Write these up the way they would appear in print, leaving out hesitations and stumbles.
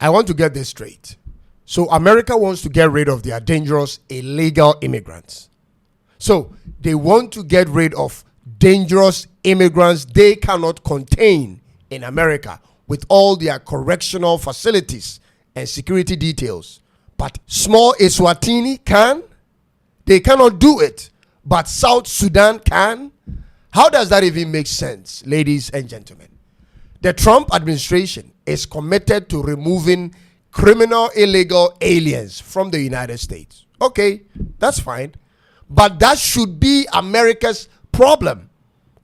I want to get this straight. So America wants to get rid of their dangerous illegal immigrants. So they want to get rid of dangerous immigrants they cannot contain in America with all their correctional facilities and security details. But small Eswatini can? They cannot do it. But South Sudan can? How does that even make sense, ladies and gentlemen? The Trump administration is committed to removing criminal illegal aliens from the United States. Okay, that's fine. But that should be America's problem.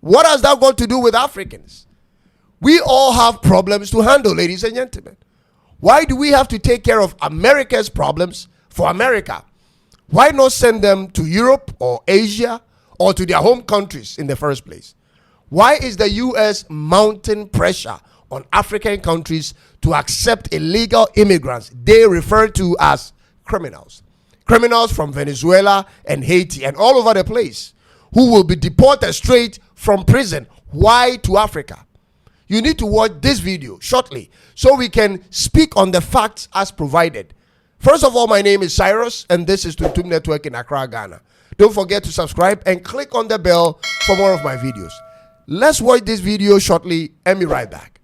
What has that got to do with Africans? We all have problems to handle, ladies and gentlemen. Why do we have to take care of America's problems for America? Why not send them to Europe or Asia or to their home countries in the first place? Why is the U.S. mounting pressure on African countries to accept illegal immigrants they refer to as criminals? Criminals from Venezuela and Haiti and all over the place who will be deported straight from prison. Why to Africa? You need to watch this video shortly so we can speak on the facts as provided. First of all, my name is Cyrus and this is Tuntum Network in Accra, Ghana. Don't forget to subscribe and click on the bell for more of my videos. Let's watch this video shortly and be right back.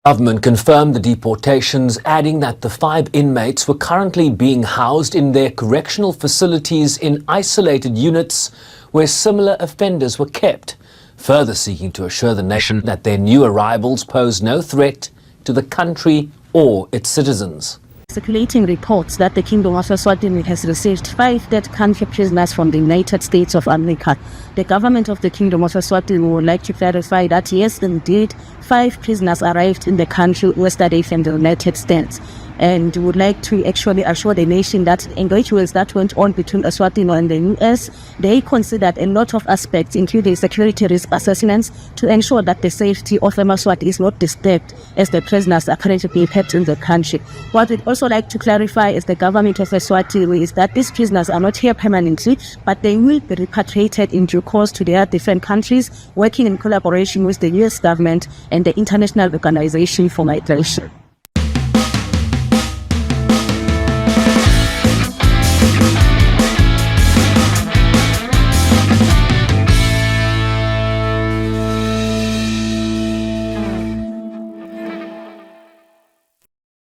Government confirmed the deportations, adding that the 5 inmates were currently being housed in their correctional facilities in isolated units where similar offenders were kept, further seeking to assure the nation that their new arrivals pose no threat to the country or its citizens. Circulating reports that the Kingdom of Eswatini has received 5 dead country prisoners from the United States of America. The government of the Kingdom of Eswatini would like to clarify that yes, indeed, 5 prisoners arrived in the country yesterday from the United States, and would like to actually assure the nation that engagements that went on between Eswatini and the US, they considered a lot of aspects, including security risk assessments, to ensure that the safety of Eswatini is not disturbed as the prisoners are currently being kept in the country. What we'd also like to clarify is the government of Eswatini is that these prisoners are not here permanently, but they will be repatriated in due course to their different countries, working in collaboration with the US government and the International Organization for Migration.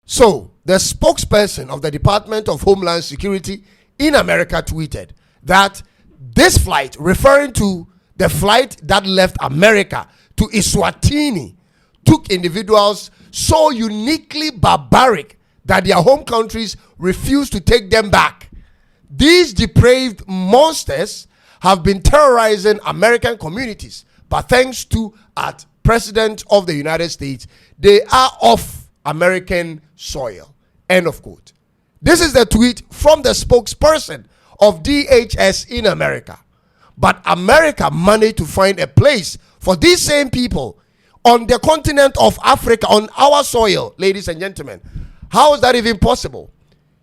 So, the spokesperson of the Department of Homeland Security in America tweeted that this flight, referring to the flight that left America to Eswatini, took individuals so uniquely barbaric that their home countries refused to take them back. These depraved monsters have been terrorizing American communities, but thanks to our President of the United States, they are off American soil. End of quote. This is the tweet from the spokesperson of DHS in America. But America managed to find a place for these same people on the continent of Africa, on our soil, ladies and gentlemen. How is that even possible?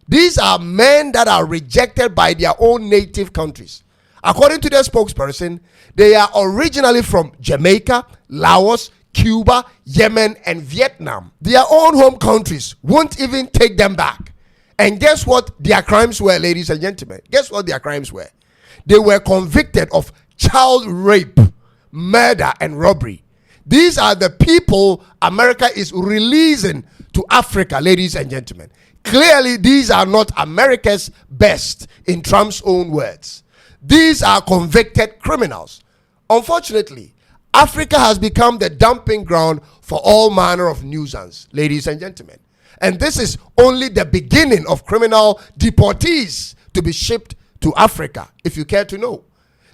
These are men that are rejected by their own native countries. According to the spokesperson, they are originally from Jamaica, Laos, Cuba, Yemen, and Vietnam. Their own home countries won't even take them back. And guess what their crimes were, ladies and gentlemen? Guess what their crimes were? They were convicted of child rape, murder, and robbery. These are the people America is releasing to Africa, ladies and gentlemen. Clearly, these are not America's best, in Trump's own words. These are convicted criminals. Unfortunately, Africa has become the dumping ground for all manner of nuisance, ladies and gentlemen. And this is only the beginning of criminal deportees to be shipped to Africa, if you care to know.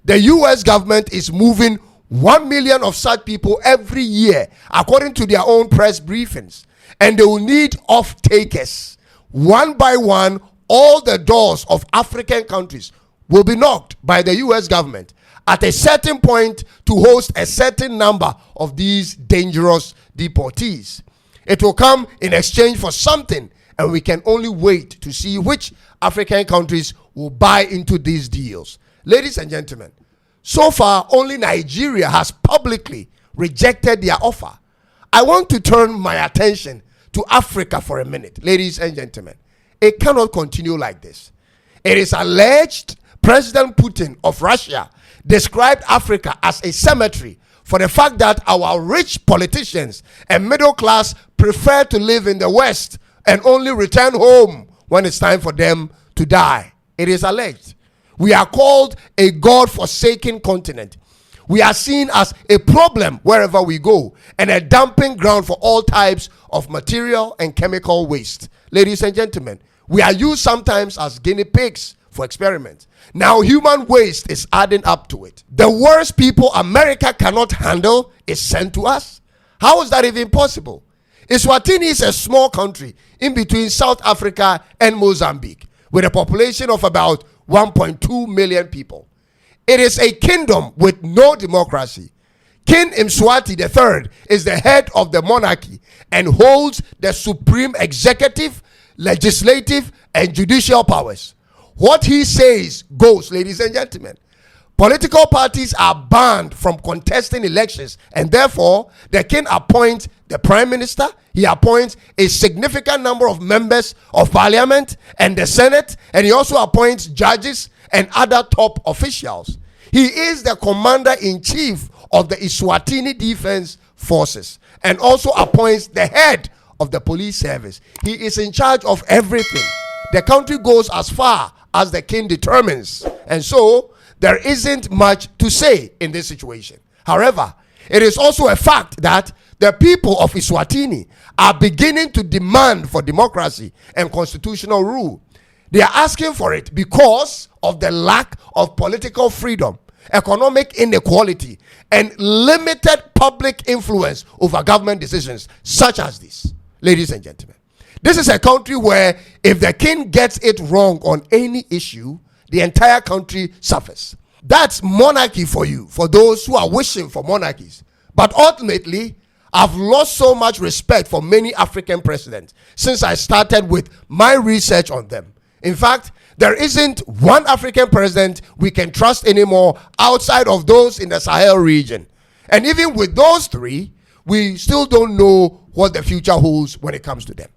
The US government is moving 1 million of such people every year, according to their own press briefings. And they will need off-takers. One by one, all the doors of African countries will be knocked by the US government at a certain point to host a certain number of these dangerous deportees. It will come in exchange for something, and we can only wait to see which African countries will buy into these deals. Ladies and gentlemen, so far only Nigeria has publicly rejected their offer. I want to turn my attention to Africa for a minute, ladies and gentlemen. It cannot continue like this. It is alleged President Putin of Russia described Africa as a cemetery for the fact that our rich politicians and middle class prefer to live in the West and only return home when it's time for them to die. It is alleged. We are called a God-forsaken continent. We are seen as a problem wherever we go and a dumping ground for all types of material and chemical waste. Ladies and gentlemen, we are used sometimes as guinea pigs for experiments. Now human waste is adding up to it. The worst people America cannot handle is sent to us. How is that even possible? Eswatini is a small country in between South Africa and Mozambique with a population of about 1.2 million people. It is a kingdom with no democracy. King Mswati III is the head of the monarchy and holds the supreme executive, legislative, and judicial powers. What he says goes, ladies and gentlemen. Political parties are banned from contesting elections, and therefore the king appoints the prime minister. He appoints a significant number of members of parliament and the senate, and he also appoints judges and other top officials. He is the commander-in-chief of the Eswatini Defense Forces and also appoints the head of the police service. He is in charge of everything. The country goes as far as the king determines, and so there isn't much to say in this situation. However, it is also a fact that the people of Eswatini are beginning to demand for democracy and constitutional rule. They are asking for it because of the lack of political freedom, economic inequality, and limited public influence over government decisions such as this. Ladies and gentlemen, this is a country where if the king gets it wrong on any issue, the entire country suffers. That's monarchy for you, for those who are wishing for monarchies. But ultimately, I've lost so much respect for many African presidents since I started with my research on them. In fact, there isn't one African president we can trust anymore outside of those in the Sahel region. And even with those three, we still don't know what the future holds when it comes to them.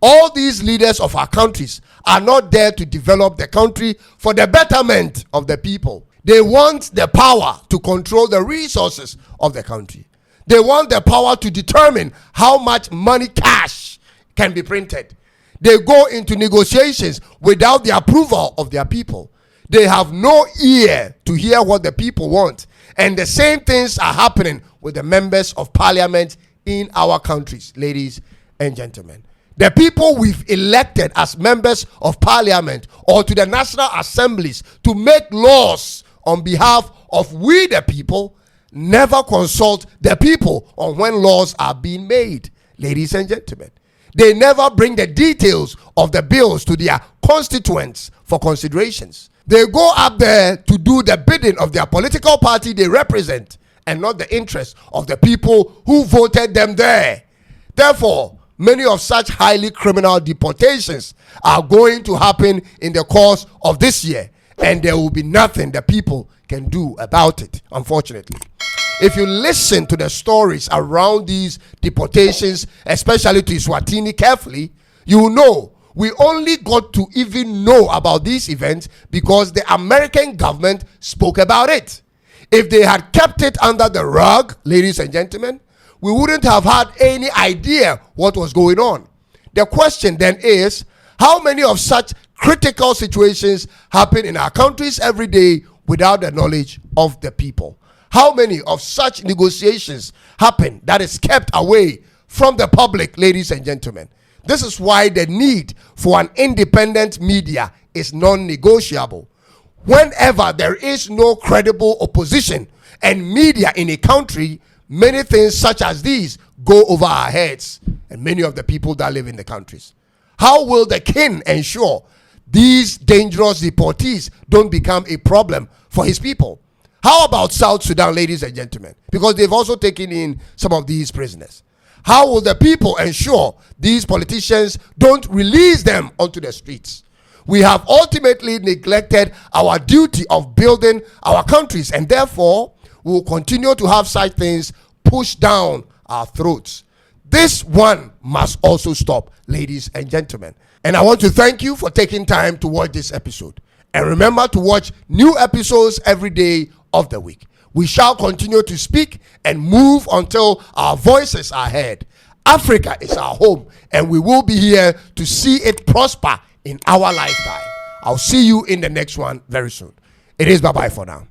All these leaders of our countries are not there to develop the country for the betterment of the people. They want the power to control the resources of the country. They want the power to determine how much money, cash, can be printed. They go into negotiations without the approval of their people. They have no ear to hear what the people want. And the same things are happening with the members of parliament in our countries, ladies and gentlemen. The people we've elected as members of parliament or to the national assemblies to make laws on behalf of we the people never consult the people on when laws are being made, ladies and gentlemen. They never bring the details of the bills to their constituents for considerations. They go up there to do the bidding of their political party they represent and not the interests of the people who voted them there. Therefore, many of such highly criminal deportations are going to happen in the course of this year, and there will be nothing the people can do about it, unfortunately. If you listen to the stories around these deportations, especially to Eswatini, carefully, you will know we only got to even know about these events because the American government spoke about it. If they had kept it under the rug, ladies and gentlemen, we wouldn't have had any idea what was going on. The question then is, how many of such critical situations happen in our countries every day without the knowledge of the people? How many of such negotiations happen that is kept away from the public, ladies and gentlemen? This is why the need for an independent media is non-negotiable. Whenever there is no credible opposition and media in a country, many things such as these go over our heads and many of the people that live in the countries. How will the king ensure these dangerous deportees don't become a problem for his people? How about South Sudan, ladies and gentlemen? Because they've also taken in some of these prisoners. How will the people ensure these politicians don't release them onto the streets? We have ultimately neglected our duty of building our countries, and therefore we will continue to have such things pushed down our throats. This one must also stop, ladies and gentlemen. And I want to thank you for taking time to watch this episode. And remember to watch new episodes every day of the week. We shall continue to speak and move until our voices are heard. Africa is our home, and we will be here to see it prosper in our lifetime. I'll see you in the next one very soon. It is bye-bye for now.